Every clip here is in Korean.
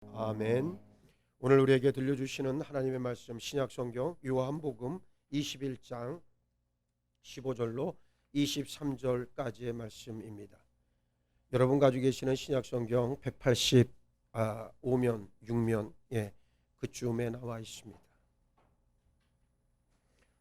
아멘. 오늘 우리에게 들려주시는 하나님의 말씀 신약성경 요한복음 21장 15절로 23절까지의 말씀입니다. 여러분 가지고 계시는 신약성경 185면 6면 그쯤에 나와 있습니다.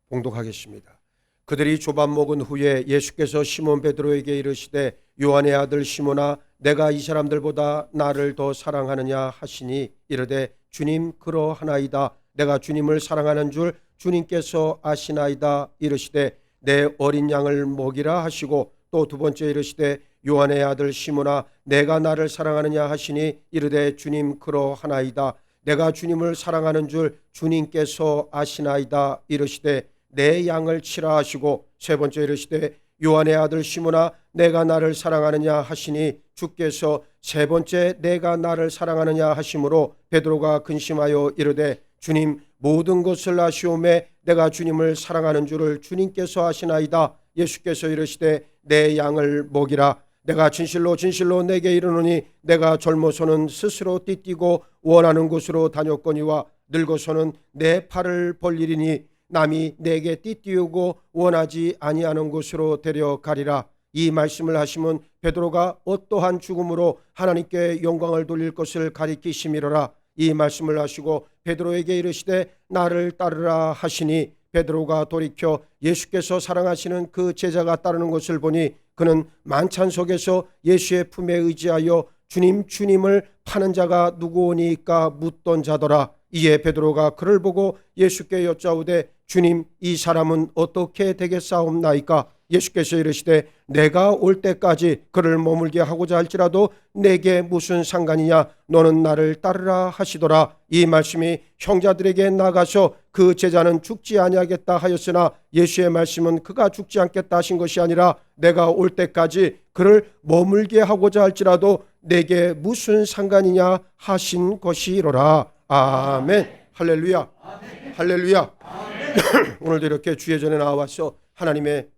봉독하겠습니다. 그들이 조밥 먹은 후에 예수께서 시몬 베드로에게 이르시되 요한의 아들 시몬아 내가 이 사람들보다 나를 더 사랑하느냐 하시니 이르되 주님 그러하나이다. 내가 주님을 사랑하는 줄 주님께서 아시나이다. 이르시되 내 어린 양을 먹이라 하시고 또 두 번째 이르시되 요한의 아들 시몬아 내가 나를 사랑하느냐 하시니 이르되 주님 그러하나이다. 내가 주님을 사랑하는 줄 주님께서 아시나이다. 이르시되 내 양을 치라 하시고 세 번째 이르시되 요한의 아들 시몬아 내가 나를 사랑하느냐 하시니 주께서 세 번째 내가 나를 사랑하느냐 하심으로 베드로가 근심하여 이르되 주님 모든 것을 아시오매 내가 주님을 사랑하는 줄을 주님께서 아시나이다. 예수께서 이르시되 내 양을 먹이라. 내가 진실로 진실로 내게 이르노니 내가 젊어서는 스스로 띠뛰고 원하는 곳으로 다녔거니와 늙어서는 내 팔을 벌리리니 남이 내게 띠띠우고 원하지 아니하는 곳으로 데려가리라. 이 말씀을 하시면 베드로가 어떠한 죽음으로 하나님께 영광을 돌릴 것을 가리키심이로라. 이 말씀을 하시고 베드로에게 이르시되 나를 따르라 하시니 베드로가 돌이켜 예수께서 사랑하시는 그 제자가 따르는 것을 보니 그는 만찬 속에서 예수의 품에 의지하여 주님을 파는 자가 누구오니까 묻던 자더라. 이에 베드로가 그를 보고 예수께 여짜오되 주님 이 사람은 어떻게 되겠사옵나이까? 예수께서 이르시되 내가 올 때까지 그를 머물게 하고자 할지라도 내게 무슨 상관이냐? 너는 나를 따르라 하시더라. 이 말씀이 형제들에게 나가서 그 제자는 죽지 아니하겠다 하였으나 예수의 말씀은 그가 죽지 않겠다 하신 것이 아니라 내가 올 때까지 그를 머물게 하고자 할지라도 내게 무슨 상관이냐 하신 것이로라. 아멘. 할렐루야. 아멘. 할렐루야. 아멘. 오늘도 이렇게 주의 전에 나와서 하나님의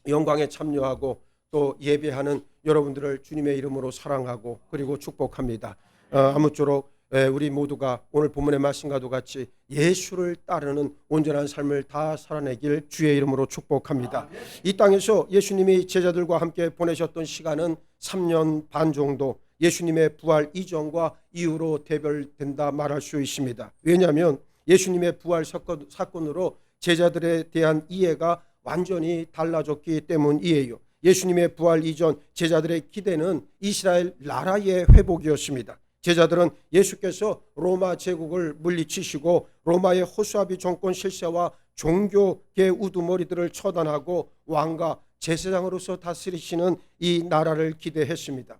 영광에 참여하고 또 예배하는 여러분들을 주님의 이름으로 사랑하고 그리고 축복합니다. 아무쪼록 우리 모두가 오늘 본문의 말씀과도 같이 예수를 따르는 온전한 삶을 다 살아내길 주의 이름으로 축복합니다. 이 땅에서 예수님이 제자들과 함께 보내셨던 시간은 3년 반 정도, 예수님의 부활 이전과 이후로 대별된다 말할 수 있습니다. 왜냐하면 예수님의 부활 사건으로 제자들에 대한 이해가 완전히 달라졌기 때문이에요. 예수님의 부활 이전 제자들의 기대는 이스라엘 나라의 회복이었습니다. 제자들은 예수께서 로마 제국을 물리치시고 로마의 호수아비 정권 실세와 종교계 우두머리들을 처단하고 왕과 제사장으로서 다스리시는 이 나라를 기대했습니다.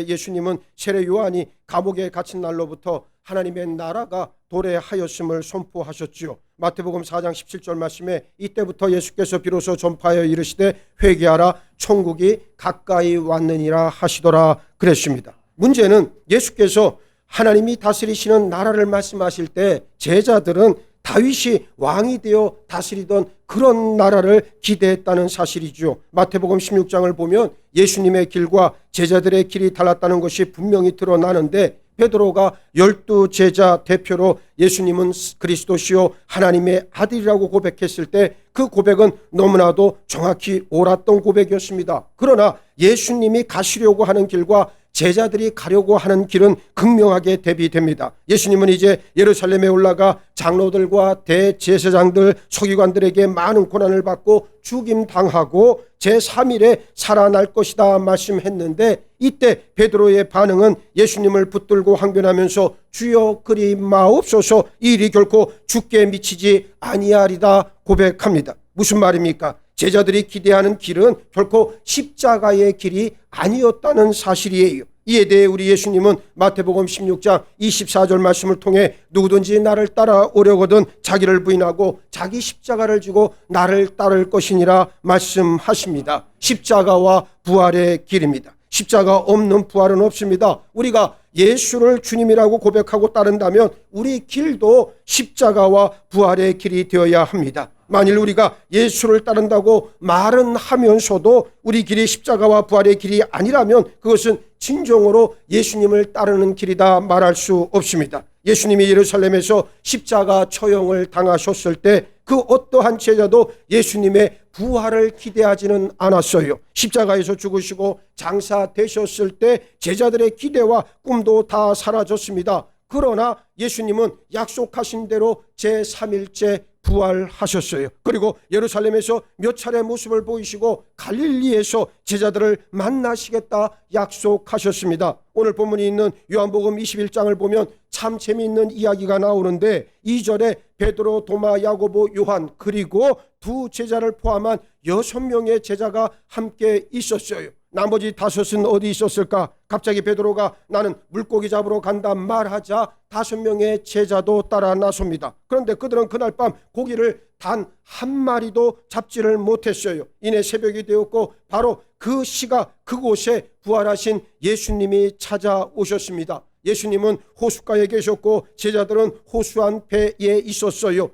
예수님은 세례 요한이 감옥에 갇힌 날로부터 하나님의 나라가 도래하였음을 선포하셨지요. 마태복음 4장 17절 말씀에 이때부터 예수께서 비로소 전파하여 이르시되 회개하라 천국이 가까이 왔느니라 하시더라 그랬습니다. 문제는 예수께서 하나님이 다스리시는 나라를 말씀하실 때 제자들은 다윗이 왕이 되어 다스리던 그런 나라를 기대했다는 사실이죠. 마태복음 16장을 보면 예수님의 길과 제자들의 길이 달랐다는 것이 분명히 드러나는데 베드로가 12제자 대표로 예수님은 그리스도시요 하나님의 아들이라고 고백했을 때 그 고백은 너무나도 정확히 옳았던 고백이었습니다. 그러나 예수님이 가시려고 하는 길과 제자들이 가려고 하는 길은 극명하게 대비됩니다. 예수님은 이제 예루살렘에 올라가 장로들과 대제사장들 서기관들에게 많은 고난을 받고 죽임당하고 제3일에 살아날 것이다 말씀했는데 이때 베드로의 반응은 예수님을 붙들고 항변하면서 주여 그리 마옵소서 이 일이 결코 죽게 미치지 아니하리다 고백합니다. 무슨 말입니까? 제자들이 기대하는 길은 결코 십자가의 길이 아니었다는 사실이에요. 이에 대해 우리 예수님은 마태복음 16장 24절 말씀을 통해 누구든지 나를 따라오려거든 자기를 부인하고 자기 십자가를 지고 나를 따를 것이니라 말씀하십니다. 십자가와 부활의 길입니다. 십자가 없는 부활은 없습니다. 우리가 예수를 주님이라고 고백하고 따른다면 우리 길도 십자가와 부활의 길이 되어야 합니다. 만일 우리가 예수를 따른다고 말은 하면서도 우리 길이 십자가와 부활의 길이 아니라면 그것은 진정으로 예수님을 따르는 길이다 말할 수 없습니다. 예수님이 예루살렘에서 십자가 처형을 당하셨을 때 그 어떠한 제자도 예수님의 부활을 기대하지는 않았어요. 십자가에서 죽으시고 장사되셨을 때 제자들의 기대와 꿈도 다 사라졌습니다. 그러나 예수님은 약속하신 대로 제3일째 부활하셨어요. 그리고 예루살렘에서 몇 차례 모습을 보이시고 갈릴리에서 제자들을 만나시겠다 약속하셨습니다. 오늘 본문이 있는 요한복음 21장을 보면 참 재미있는 이야기가 나오는데 2절에 베드로, 도마, 야고보, 요한 그리고 두 제자를 포함한 6명의 제자가 함께 있었어요. 나머지 5은 어디 있었을까? 갑자기 베드로가 나는 물고기 잡으러 간다 말하자 5명의 제자도 따라 나섭니다. 그런데 그들은 그날 밤 고기를 단 한 마리도 잡지를 못했어요. 이내 새벽이 되었고 바로 그 시각 그곳에 부활하신 예수님이 찾아오셨습니다. 예수님은 호숫가에 계셨고 제자들은 호수안 배에 있었어요.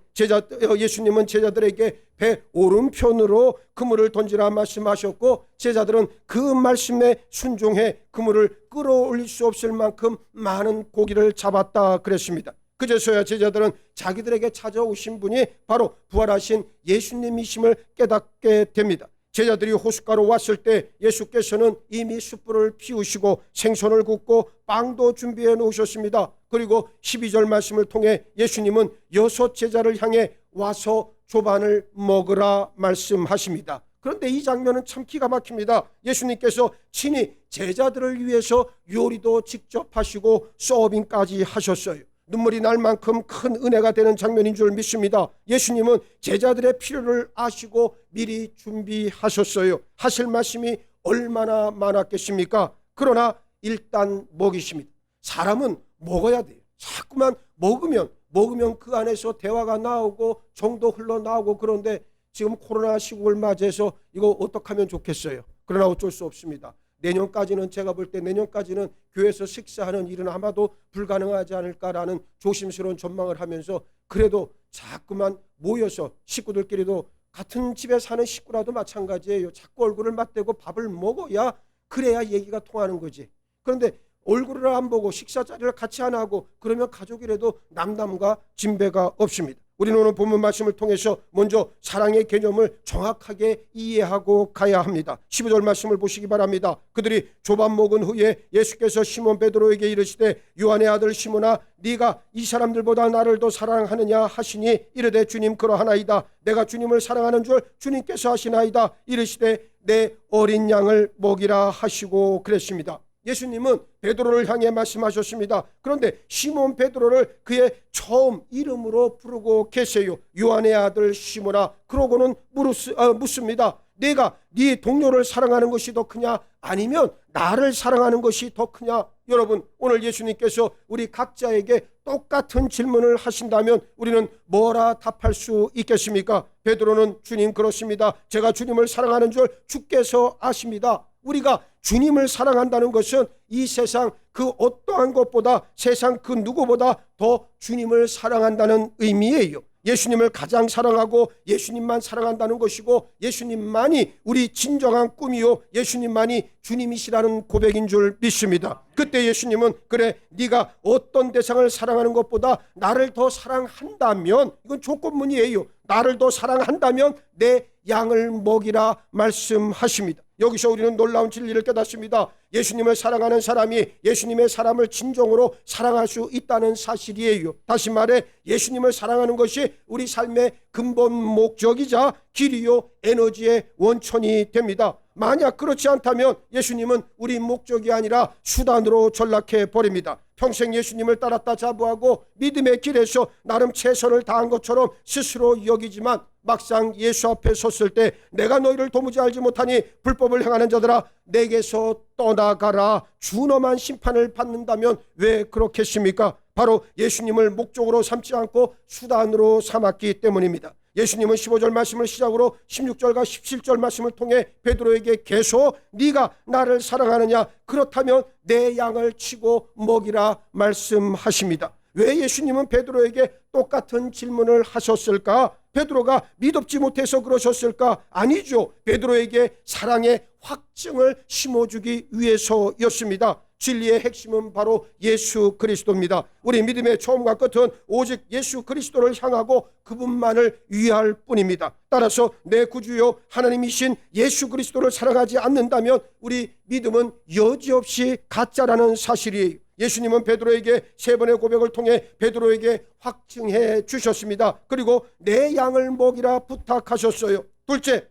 예수님은 제자들에게 배 오른편으로 그물을 던지라 말씀하셨고 제자들은 그 말씀에 순종해 그물을 끌어올릴 수 없을 만큼 많은 고기를 잡았다 그랬습니다. 그제서야 제자들은 자기들에게 찾아오신 분이 바로 부활하신 예수님이심을 깨닫게 됩니다. 제자들이 호숫가로 왔을 때 예수께서는 이미 숯불을 피우시고 생선을 굽고 빵도 준비해 놓으셨습니다. 그리고 12절 말씀을 통해 예수님은 6 제자를 향해 와서 조반을 먹으라 말씀하십니다. 그런데 이 장면은 참 기가 막힙니다. 예수님께서 친히 제자들을 위해서 요리도 직접 하시고 서빙까지 하셨어요. 눈물이 날 만큼 큰 은혜가 되는 장면인 줄 믿습니다. 예수님은 제자들의 필요를 아시고 미리 준비하셨어요. 하실 말씀이 얼마나 많았겠습니까? 그러나 일단 먹이십니다. 사람은 먹어야 돼요. 자꾸만 먹으면 그 안에서 대화가 나오고 정도 흘러나오고 그런데 지금 코로나 시국을 맞이해서 이거 어떻게 하면 좋겠어요? 그러나 어쩔 수 없습니다. 내년까지는 제가 볼 때 내년까지는 교회에서 식사하는 일은 아마도 불가능하지 않을까라는 조심스러운 전망을 하면서 그래도 자꾸만 모여서 식구들끼리도 같은 집에 사는 식구라도 마찬가지예요. 자꾸 얼굴을 맞대고 밥을 먹어야 그래야 얘기가 통하는 거지. 그런데 얼굴을 안 보고 식사 자리를 같이 안 하고 그러면 가족이라도 남남과 진배가 없습니다. 우리는 오늘 본문 말씀을 통해서 먼저 사랑의 개념을 정확하게 이해하고 가야 합니다. 15절 말씀을 보시기 바랍니다. 그들이 조반 먹은 후에 예수께서 시몬 베드로에게 이르시되 요한의 아들 시몬아 네가 이 사람들보다 나를 더 사랑하느냐 하시니 이르되 주님 그러하나이다. 내가 주님을 사랑하는 줄 주님께서 하시나이다. 이르시되 내 어린 양을 먹이라 하시고 그랬습니다. 예수님은 베드로를 향해 말씀하셨습니다. 그런데 시몬 베드로를 그의 처음 이름으로 부르고 계세요. 요한의 아들 시몬아. 그러고는 묻습니다. 내가 네 동료를 사랑하는 것이 더 크냐 아니면 나를 사랑하는 것이 더 크냐? 여러분 오늘 예수님께서 우리 각자에게 똑같은 질문을 하신다면 우리는 뭐라 답할 수 있겠습니까? 베드로는 주님 그렇습니다. 제가 주님을 사랑하는 줄 주께서 아십니다. 우리가 주님을 사랑한다는 것은 이 세상 그 어떠한 것보다 세상 그 누구보다 더 주님을 사랑한다는 의미예요. 예수님을 가장 사랑하고 예수님만 사랑한다는 것이고 예수님만이 우리 진정한 꿈이요 예수님만이 주님이시라는 고백인 줄 믿습니다. 그때 예수님은 그래 네가 어떤 대상을 사랑하는 것보다 나를 더 사랑한다면 이건 조건문이에요. 나를 더 사랑한다면 내 양을 먹이라 말씀하십니다. 여기서 우리는 놀라운 진리를 깨닫습니다. 예수님을 사랑하는 사람이 예수님의 사람을 진정으로 사랑할 수 있다는 사실이에요. 다시 말해 예수님을 사랑하는 것이 우리 삶의 근본 목적이자 길이요 에너지의 원천이 됩니다. 만약 그렇지 않다면 예수님은 우리 목적이 아니라 수단으로 전락해 버립니다. 평생 예수님을 따랐다 자부하고 믿음의 길에서 나름 최선을 다한 것처럼 스스로 여기지만 막상 예수 앞에 섰을 때 내가 너희를 도무지 알지 못하니 불법을 행하는 자들아 내게서 떠나가라. 주 너만 심판을 받는다면 왜 그렇겠습니까? 바로 예수님을 목적으로 삼지 않고 수단으로 삼았기 때문입니다. 예수님은 15절 말씀을 시작으로 16절과 17절 말씀을 통해 베드로에게 계속 네가 나를 사랑하느냐 그렇다면 내 양을 치고 먹이라 말씀하십니다. 왜 예수님은 베드로에게 똑같은 질문을 하셨을까? 베드로가 믿op지 못해서 그러셨을까? 아니죠. 베드로에게 사랑의 확증을 심어주기 위해서였습니다. 진리의 핵심은 바로 예수 그리스도입니다. 우리 믿음의 처음과 끝은 오직 예수 그리스도를 향하고 그분만을 위할 뿐입니다. 따라서 내 구주요 하나님이신 예수 그리스도를 사랑하지 않는다면 우리 믿음은 여지없이 가짜라는 사실이에요. 예수님은 베드로에게 3번의 고백을 통해 베드로에게 확증해 주셨습니다. 그리고 내 양을 먹이라 부탁하셨어요. 둘째,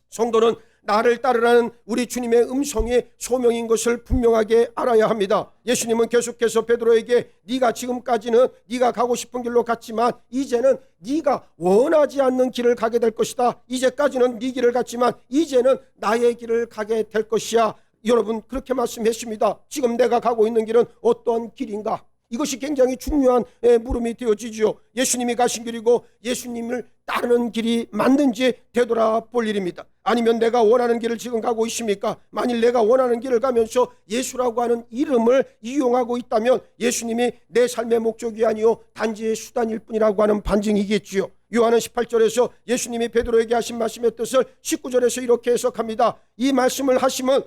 성도는 나를 따르라는 우리 주님의 음성이 소명인 것을 분명하게 알아야 합니다. 예수님은 계속해서 베드로에게 네가 지금까지는 네가 가고 싶은 길로 갔지만 이제는 네가 원하지 않는 길을 가게 될 것이다. 이제까지는 네 길을 갔지만 이제는 나의 길을 가게 될 것이야. 여러분, 그렇게 말씀했습니다. 지금 내가 가고 있는 길은 어떤 길인가? 이것이 굉장히 중요한 물음이 되어지죠. 예수님이 가신 길이고 예수님을 따르는 길이 맞는지 되돌아볼 일입니다. 아니면 내가 원하는 길을 지금 가고 있습니까? 만일 내가 원하는 길을 가면서 예수라고 하는 이름을 이용하고 있다면 예수님이 내 삶의 목적이 아니요 단지 수단일 뿐이라고 하는 반증이겠지요. 요한은 18절에서 예수님이 베드로에게 하신 말씀의 뜻을 19절에서 이렇게 해석합니다. 이 말씀을 하시면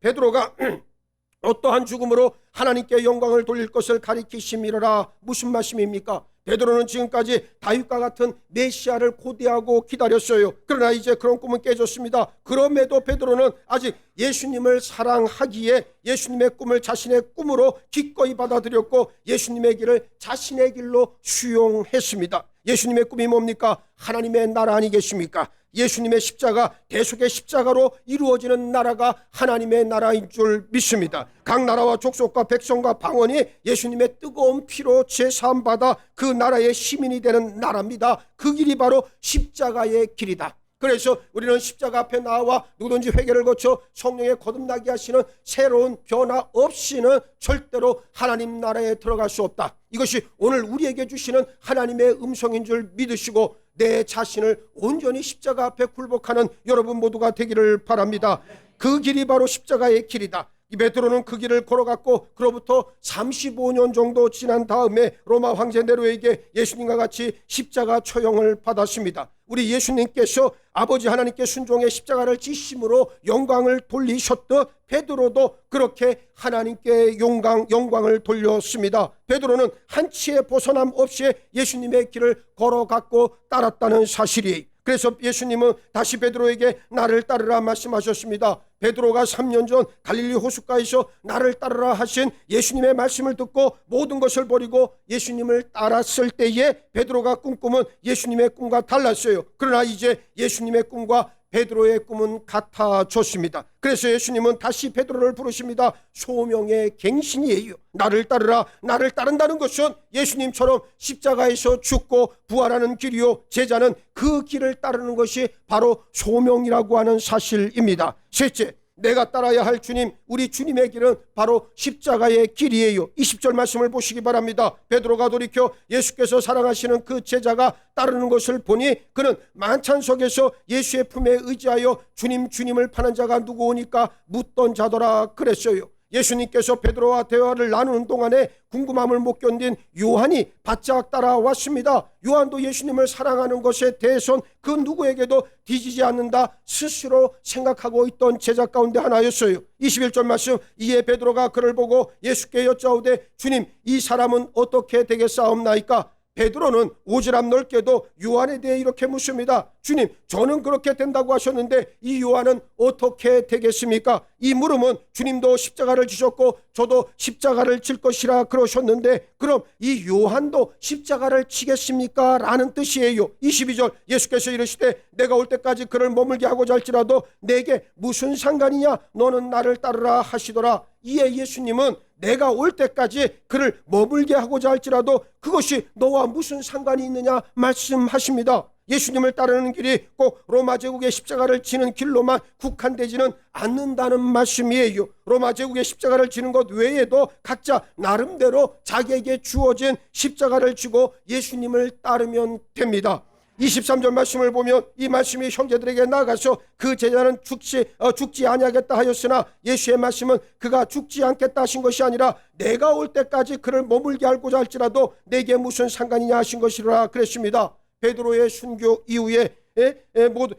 베드로가 어떠한 죽음으로 하나님께 영광을 돌릴 것을 가리키심이라. 무슨 말씀입니까? 베드로는 지금까지 다윗과 같은 메시아를 고대하고 기다렸어요. 그러나 이제 그런 꿈은 깨졌습니다. 그럼에도 베드로는 아직 예수님을 사랑하기에 예수님의 꿈을 자신의 꿈으로 기꺼이 받아들였고 예수님의 길을 자신의 길로 수용했습니다. 예수님의 꿈이 뭡니까? 하나님의 나라 아니겠습니까? 예수님의 십자가, 대속의 십자가로 이루어지는 나라가 하나님의 나라인 줄 믿습니다. 각 나라와 족속과 백성과 방언이 예수님의 뜨거운 피로 제사함받아 그 나라의 시민이 되는 나라입니다. 그 길이 바로 십자가의 길이다. 그래서 우리는 십자가 앞에 나와 누구든지 회개를 거쳐 성령에 거듭나게 하시는 새로운 변화 없이는 절대로 하나님 나라에 들어갈 수 없다. 이것이 오늘 우리에게 주시는 하나님의 음성인 줄 믿으시고 내 자신을 온전히 십자가 앞에 굴복하는 여러분 모두가 되기를 바랍니다. 그 길이 바로 십자가의 길이다. 이 베드로는 그 길을 걸어갔고 그로부터 35년 정도 지난 다음에 로마 황제 네로에게 예수님과 같이 십자가 처형을 받았습니다. 우리 예수님께서 아버지 하나님께 순종의 십자가를 지심으로 영광을 돌리셨듯 베드로도 그렇게 하나님께 영광을 돌렸습니다. 베드로는 한치의 벗어남 없이 예수님의 길을 걸어갔고 따랐다는 사실이에요. 그래서 예수님은 다시 베드로에게 나를 따르라 말씀하셨습니다. 베드로가 3년 전 갈릴리 호숫가에서 나를 따르라 하신 예수님의 말씀을 듣고 모든 것을 버리고 예수님을 따랐을 때에 베드로가 꿈꾸면 예수님의 꿈과 달랐어요. 그러나 이제 예수님의 꿈과 베드로의 꿈은 같아졌습니다. 그래서 예수님은 다시 베드로를 부르십니다. 소명의 갱신이에요. 나를 따르라. 나를 따른다는 것은 예수님처럼 십자가에서 죽고 부활하는 길이요, 제자는 그 길을 따르는 것이 바로 소명이라고 하는 사실입니다. 셋째, 내가 따라야 할 주님, 우리 주님의 길은 바로 십자가의 길이에요. 20절 말씀을 보시기 바랍니다. 베드로가 돌이켜 예수께서 사랑하시는 그 제자가 따르는 것을 보니 그는 만찬석에서 예수의 품에 의지하여 주님을 파는 자가 누구오니까 묻던 자더라 그랬어요. 예수님께서 베드로와 대화를 나누는 동안에 궁금함을 못 견딘 요한이 바짝 따라왔습니다. 요한도 예수님을 사랑하는 것에 대해선 그 누구에게도 뒤지지 않는다 스스로 생각하고 있던 제자 가운데 하나였어요. 21절 말씀, 이에 베드로가 그를 보고 예수께 여짜오되 주님, 이 사람은 어떻게 되겠사옵나이까? 베드로는 오지랖 넓게도 요한에 대해 이렇게 묻습니다. 주님, 저는 그렇게 된다고 하셨는데 이 요한은 어떻게 되겠습니까? 이 물음은 주님도 십자가를 지셨고 저도 십자가를 질 것이라 그러셨는데 그럼 이 요한도 십자가를 치겠습니까? 라는 뜻이에요. 22절, 예수께서 이르시되 내가 올 때까지 그를 머물게 하고자 할지라도 내게 무슨 상관이냐? 너는 나를 따르라 하시더라. 이에 예수님은 내가 올 때까지 그를 머물게 하고자 할지라도 그것이 너와 무슨 상관이 있느냐 말씀하십니다. 예수님을 따르는 길이 꼭 로마 제국의 십자가를 지는 길로만 국한되지는 않는다는 말씀이에요. 로마 제국의 십자가를 지는 것 외에도 각자 나름대로 자기에게 주어진 십자가를 지고 예수님을 따르면 됩니다. 23절 말씀을 보면 이 말씀이 형제들에게 나가서 그 제자는 죽지 아니하겠다 하였으나 예수의 말씀은 그가 죽지 않겠다 하신 것이 아니라 내가 올 때까지 그를 머물게 할고자 할지라도 내게 무슨 상관이냐 하신 것이라 그랬습니다. 베드로의 순교 이후에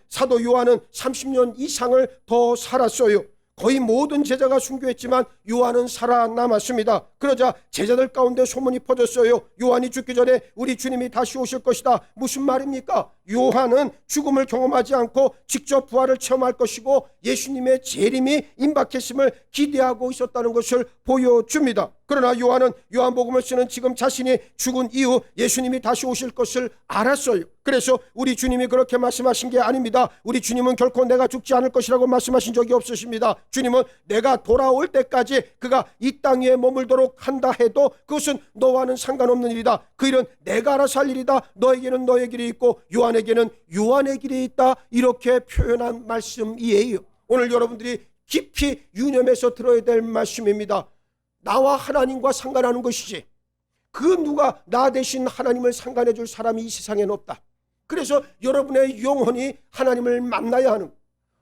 사도 요한은 30년 이상을 더 살았어요. 거의 모든 제자가 순교했지만 요한은 살아남았습니다. 그러자 제자들 가운데 소문이 퍼졌어요. 요한이 죽기 전에 우리 주님이 다시 오실 것이다. 무슨 말입니까? 요한은 죽음을 경험하지 않고 직접 부활을 체험할 것이고 예수님의 재림이 임박했음을 기대하고 있었다는 것을 보여줍니다. 그러나 요한은 요한복음을 쓰는 지금 자신이 죽은 이후 예수님이 다시 오실 것을 알았어요. 그래서 우리 주님이 그렇게 말씀하신 게 아닙니다. 우리 주님은 결코 내가 죽지 않을 것이라고 말씀하신 적이 없으십니다. 주님은 내가 돌아올 때까지 그가 이 땅 위에 머물도록 한다 해도 그것은 너와는 상관없는 일이다. 그 일은 내가 알아서 할 일이다. 너에게는 너의 길이 있고 요한에게는 요한의 길이 있다. 이렇게 표현한 말씀이에요. 오늘 여러분들이 깊이 유념해서 들어야 될 말씀입니다. 나와 하나님과 상관하는 것이지 그 누가 나 대신 하나님을 상관해 줄 사람이 이 세상에는 없다. 그래서 여러분의 영혼이 하나님을 만나야 하는,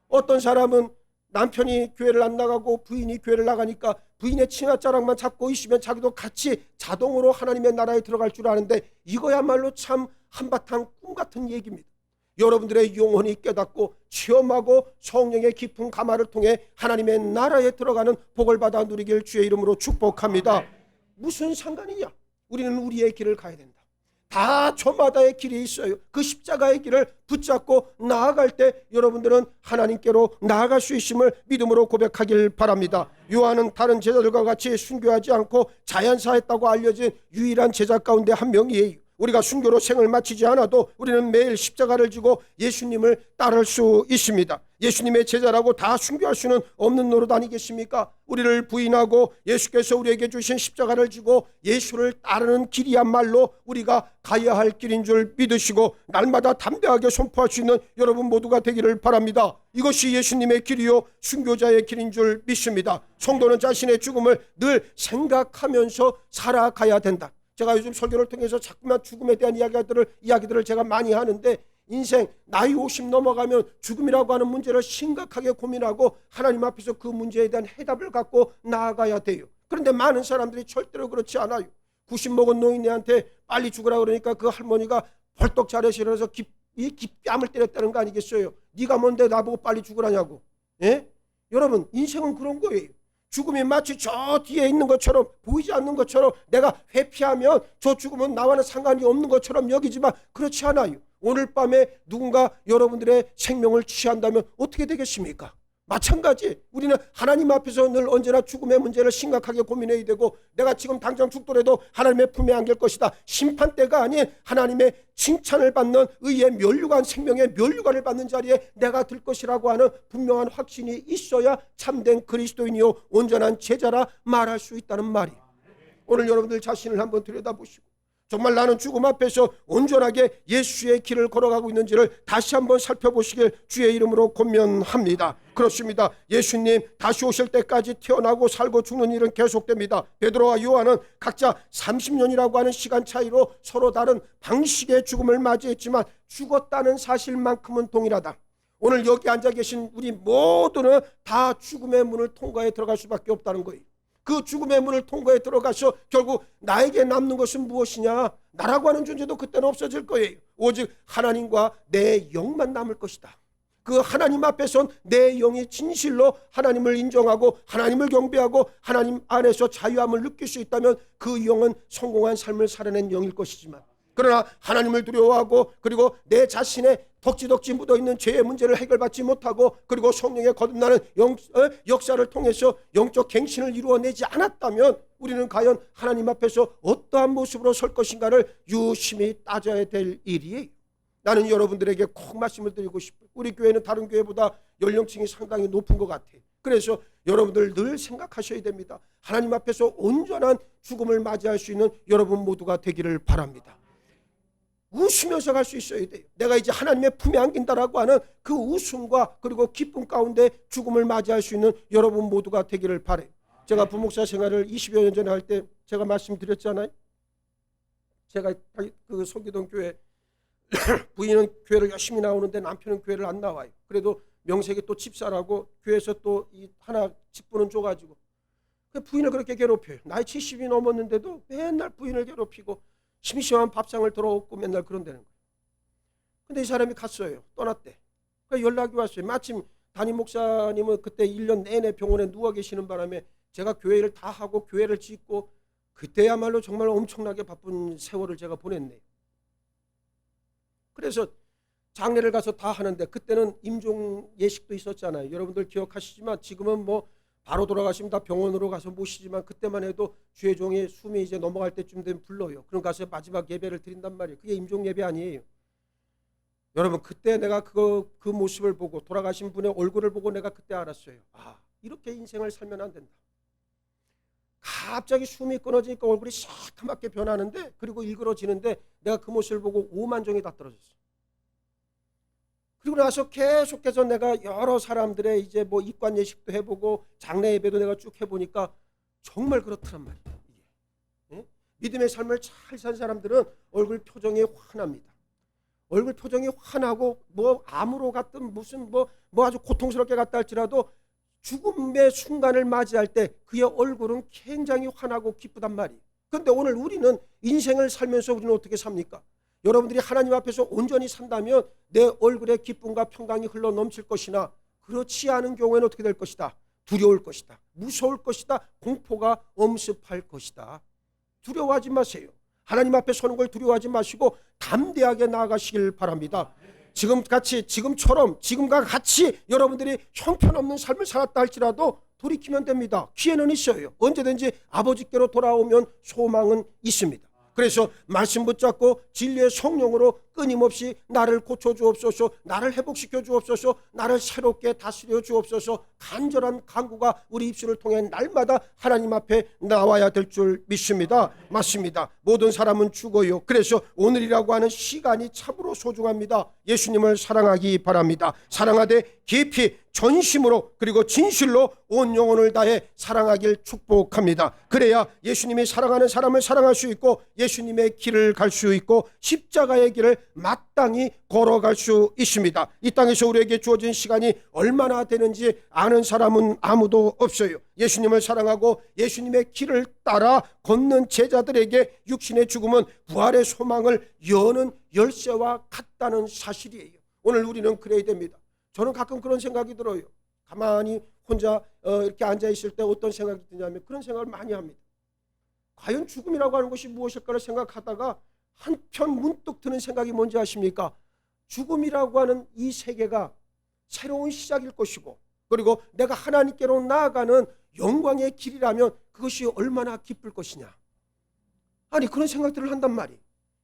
어떤 사람은 남편이 교회를 안 나가고 부인이 교회를 나가니까 부인의 치맛자락만 잡고 있으면 자기도 같이 자동으로 하나님의 나라에 들어갈 줄 아는데 이거야말로 참 한바탕 꿈 같은 얘기입니다. 여러분들의 영혼이 깨닫고 체험하고 성령의 깊은 감화를 통해 하나님의 나라에 들어가는 복을 받아 누리길 주의 이름으로 축복합니다. 무슨 상관이냐? 우리는 우리의 길을 가야 된다. 다 저마다의 길이 있어요. 그 십자가의 길을 붙잡고 나아갈 때 여러분들은 하나님께로 나아갈 수 있음을 믿음으로 고백하길 바랍니다. 요한은 다른 제자들과 같이 순교하지 않고 자연사했다고 알려진 유일한 제자 가운데 한 명이에요. 우리가 순교로 생을 마치지 않아도 우리는 매일 십자가를 지고 예수님을 따를 수 있습니다. 예수님의 제자라고 다 순교할 수는 없는 노릇 아니겠습니까? 우리를 부인하고 예수께서 우리에게 주신 십자가를 지고 예수를 따르는 길이야말로 우리가 가야 할 길인 줄 믿으시고 날마다 담대하게 선포할 수 있는 여러분 모두가 되기를 바랍니다. 이것이 예수님의 길이요 순교자의 길인 줄 믿습니다. 성도는 자신의 죽음을 늘 생각하면서 살아가야 된다. 제가 요즘 설교를 통해서 자꾸만 죽음에 대한 이야기들을 제가 많이 하는데, 인생 나이 50 넘어가면 죽음이라고 하는 문제를 심각하게 고민하고 하나님 앞에서 그 문제에 대한 해답을 갖고 나아가야 돼요. 그런데 많은 사람들이 절대로 그렇지 않아요. 90 먹은 노인네한테 빨리 죽으라 그러니까 그 할머니가 벌떡 자려서 일어나서 뺨을 때렸다는 거 아니겠어요? 네가 뭔데 나보고 빨리 죽으라냐고. 예? 여러분, 인생은 그런 거예요. 죽음이 마치 저 뒤에 있는 것처럼, 보이지 않는 것처럼 내가 회피하면 저 죽음은 나와는 상관이 없는 것처럼 여기지만 그렇지 않아요. 오늘 밤에 누군가 여러분들의 생명을 취한다면 어떻게 되겠습니까? 마찬가지, 우리는 하나님 앞에서 늘 언제나 죽음의 문제를 심각하게 고민해야 되고, 내가 지금 당장 죽더라도 하나님의 품에 안길 것이다. 심판대가 아닌 하나님의 칭찬을 받는 의의 면류관, 생명의 면류관을 받는 자리에 내가 들 것이라고 하는 분명한 확신이 있어야 참된 그리스도인이요 온전한 제자라 말할 수 있다는 말이에요. 오늘 여러분들 자신을 한번 들여다보시고 정말 나는 죽음 앞에서 온전하게 예수의 길을 걸어가고 있는지를 다시 한번 살펴보시길 주의 이름으로 권면합니다. 그렇습니다. 예수님 다시 오실 때까지 태어나고 살고 죽는 일은 계속됩니다. 베드로와 요한은 각자 30년이라고 하는 시간 차이로 서로 다른 방식의 죽음을 맞이했지만 죽었다는 사실만큼은 동일하다. 오늘 여기 앉아 계신 우리 모두는 다 죽음의 문을 통과해 들어갈 수밖에 없다는 거예요. 그 죽음의 문을 통과해 들어가서 결국 나에게 남는 것은 무엇이냐? 나라고 하는 존재도 그때는 없어질 거예요. 오직 하나님과 내 영만 남을 것이다. 그 하나님 앞에선 내 영이 진실로 하나님을 인정하고 하나님을 경배하고 하나님 안에서 자유함을 느낄 수 있다면 그 영은 성공한 삶을 살아낸 영일 것이지만, 그러나 하나님을 두려워하고 그리고 내 자신의 덕지덕지 묻어있는 죄의 문제를 해결받지 못하고 그리고 성령의 거듭나는 역사를 통해서 영적 갱신을 이루어내지 않았다면 우리는 과연 하나님 앞에서 어떠한 모습으로 설 것인가를 유심히 따져야 될 일이에요. 나는 여러분들에게 꼭 말씀을 드리고 싶어요. 우리 교회는 다른 교회보다 연령층이 상당히 높은 것 같아요. 그래서 여러분들 늘 생각하셔야 됩니다. 하나님 앞에서 온전한 죽음을 맞이할 수 있는 여러분 모두가 되기를 바랍니다. 웃으면서 갈 수 있어야 돼요. 내가 이제 하나님의 품에 안긴다라고 하는 그 웃음과 그리고 기쁨 가운데 죽음을 맞이할 수 있는 여러분 모두가 되기를 바라요. 제가 부목사 생활을 20여 년 전에 할 때 제가 말씀드렸잖아요. 제가 그 소기동 교회 부인은 교회를 열심히 나오는데 남편은 교회를 안 나와요. 그래도 명색이 또 집사라고 교회에서 또 하나 직분은 줘가지고 부인을 그렇게 괴롭혀요. 나이 70이 넘었는데도 맨날 부인을 괴롭히고 심심한 밥상을 들어오고 맨날 그런다는 거예요. 근데 이 사람이 갔어요. 떠났대. 그러니까 연락이 왔어요. 마침 담임 목사님은 그때 1년 내내 병원에 누워 계시는 바람에 제가 교회를 다 하고 교회를 짓고 그때야말로 정말 엄청나게 바쁜 세월을 제가 보냈네요. 그래서 장례를 가서 다 하는데 그때는 임종 예식도 있었잖아요. 여러분들 기억하시지만 지금은 뭐 바로 돌아가시면 다 병원으로 가서 모시지만 그때만 해도 주의 종의 숨이 이제 넘어갈 때쯤 되면 불러요. 그럼 가서 마지막 예배를 드린단 말이에요. 그게 임종 예배 아니에요. 여러분 그때 내가 그 모습을 보고 돌아가신 분의 얼굴을 보고 내가 그때 알았어요. 아, 이렇게 인생을 살면 안 된다. 갑자기 숨이 끊어지니까 얼굴이 새카맣게 변하는데 그리고 일그러지는데 내가 그 모습을 보고 오만정이 다 떨어졌어요. 그리고 나서 계속해서 내가 여러 사람들의 이제 뭐 입관 예식도 해보고 장례 예배도 내가 쭉 해보니까 정말 그렇더란 말이에요. 이게. 예? 믿음의 삶을 잘 산 사람들은 얼굴 표정이 환합니다. 얼굴 표정이 환하고 뭐 암으로 갔든 무슨 뭐 아주 고통스럽게 갔다 할지라도 죽음의 순간을 맞이할 때 그의 얼굴은 굉장히 환하고 기쁘단 말이에요. 그런데 오늘 우리는 인생을 살면서 우리는 어떻게 삽니까? 여러분들이 하나님 앞에서 온전히 산다면 내 얼굴에 기쁨과 평강이 흘러 넘칠 것이나 그렇지 않은 경우에는 어떻게 될 것이다? 두려울 것이다. 무서울 것이다. 공포가 엄습할 것이다. 두려워하지 마세요. 하나님 앞에 서는 걸 두려워하지 마시고 담대하게 나아가시길 바랍니다. 지금과 같이 여러분들이 형편없는 삶을 살았다 할지라도 돌이키면 됩니다. 기회는 있어요. 언제든지 아버지께로 돌아오면 소망은 있습니다. 그래서 말씀 붙잡고 진리의 성령으로 끊임없이 나를 고쳐주옵소서, 나를 회복시켜 주옵소서, 나를 새롭게 다스려 주옵소서 간절한 간구가 우리 입술을 통해 날마다 하나님 앞에 나와야 될 줄 믿습니다. 맞습니다. 모든 사람은 죽어요. 그래서 오늘이라고 하는 시간이 참으로 소중합니다. 예수님을 사랑하기 바랍니다. 사랑하되 깊이 전심으로 그리고 진실로 온 영혼을 다해 사랑하길 축복합니다. 그래야 예수님이 사랑하는 사람을 사랑할 수 있고 예수님의 길을 갈 수 있고 십자가의 길을 마땅히 걸어갈 수 있습니다. 이 땅에서 우리에게 주어진 시간이 얼마나 되는지 아는 사람은 아무도 없어요. 예수님을 사랑하고 예수님의 길을 따라 걷는 제자들에게 육신의 죽음은 부활의 소망을 여는 열쇠와 같다는 사실이에요. 오늘 우리는 그래야 됩니다. 저는 가끔 그런 생각이 들어요. 가만히 혼자 이렇게 앉아있을 때 어떤 생각이 드냐면 그런 생각을 많이 합니다. 과연 죽음이라고 하는 것이 무엇일까를 생각하다가 한편 문득 드는 생각이 뭔지 아십니까? 죽음이라고 하는 이 세계가 새로운 시작일 것이고 그리고 내가 하나님께로 나아가는 영광의 길이라면 그것이 얼마나 기쁠 것이냐. 아니 그런 생각들을 한단 말이에요.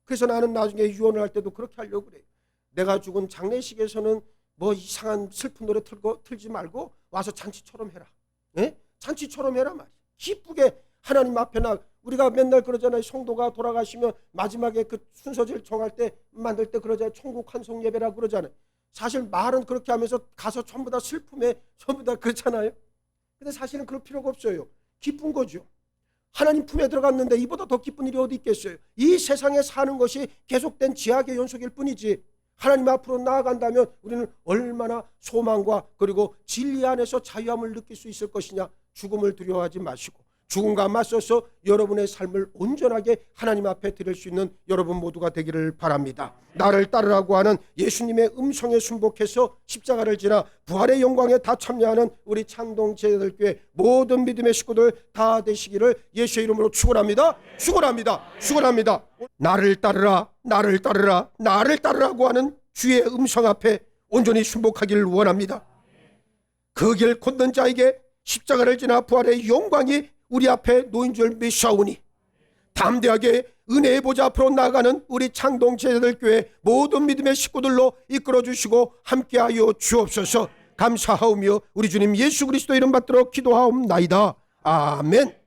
그래서 나는 나중에 유언을 할 때도 그렇게 하려고 그래요. 내가 죽은 장례식에서는 뭐 이상한 슬픈 노래 틀지 말고 와서 잔치처럼 해라. 예? 잔치처럼 해라 말이야. 기쁘게 하나님 앞에 우리가 맨날 그러잖아요. 성도가 돌아가시면 마지막에 그 순서지를 정할 때 만들 때 그러잖아요. 천국 환송 예배라고 그러잖아요. 사실 말은 그렇게 하면서 가서 전부 다 슬픔에 전부 다 그렇잖아요. 근데 사실은 그럴 필요가 없어요. 기쁜 거죠. 하나님 품에 들어갔는데 이보다 더 기쁜 일이 어디 있겠어요. 이 세상에 사는 것이 계속된 지약의 연속일 뿐이지 하나님 앞으로 나아간다면 우리는 얼마나 소망과 그리고 진리 안에서 자유함을 느낄 수 있을 것이냐. 죽음을 두려워하지 마시고 죽음과 맞서서 여러분의 삶을 온전하게 하나님 앞에 드릴 수 있는 여러분 모두가 되기를 바랍니다. 나를 따르라고 하는 예수님의 음성에 순복해서 십자가를 지나 부활의 영광에 다 참여하는 우리 창동 제자들교회 모든 믿음의 식구들 다 되시기를 예수의 이름으로 축원합니다. 축원합니다. 축원합니다. 나를 따르라, 나를 따르라, 나를 따르라고 하는 주의 음성 앞에 온전히 순복하기를 원합니다. 그 길 걷는 자에게 십자가를 지나 부활의 영광이 우리 앞에 놓인 줄 믿사오니 담대하게 은혜의 보좌 앞으로 나아가는 우리 창동 제자들교회 모든 믿음의 식구들로 이끌어주시고 함께하여 주옵소서. 감사하오며 우리 주님 예수 그리스도 이름 받들어 기도하옵나이다. 아멘.